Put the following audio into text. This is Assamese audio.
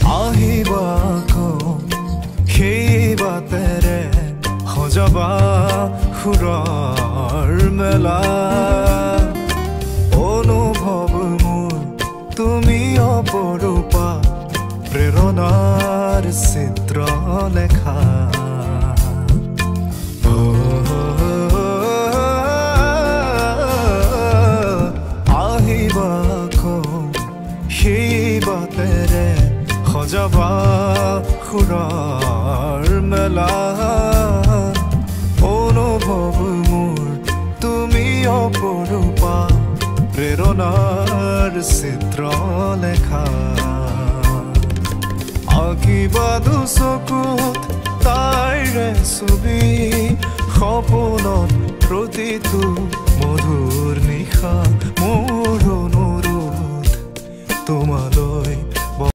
আহিবা সেই বাটেৰে সজাবা সুৰৰ মেলা অনুভৱ মোৰ তুমি অপৰূপা প্ৰেৰণাৰ চিত্ৰ লেখা আহিবা সেই বাটেৰে সজাবা সুৰৰ মেলা অনুভৱ মোৰ তুমি অপৰূপা প্ৰেৰণাৰ চিত্ৰ লেখা আঁকিবা দুচকুত তাইৰে ছবি সপোনত প্ৰতিটো মধুৰ নিশা মোৰ অনুৰোধ তোমালৈ